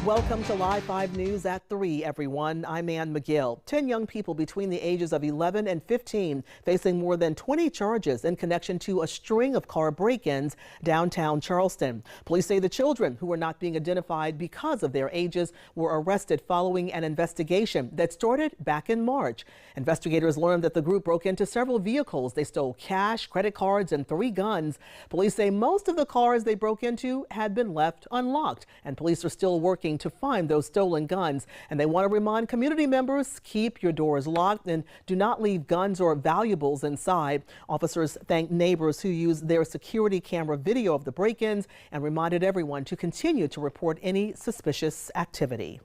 Welcome to Live 5 News at 3, everyone. I'm Ann McGill. 10 young people between the ages of 11 and 15 facing more than 20 charges in connection to a string of car break-ins downtown Charleston. Police say the children, who were not being identified because of their ages, were arrested following an investigation that started back in March. Investigators learned that the group broke into several vehicles. They stole cash, credit cards, and 3 guns. Police say most of the cars they broke into had been left unlocked, and police are still working to find those stolen guns. And they want to remind community members, keep your doors locked and do not leave guns or valuables inside. Officers thanked neighbors who used their security camera video of the break-ins and reminded everyone to continue to report any suspicious activity.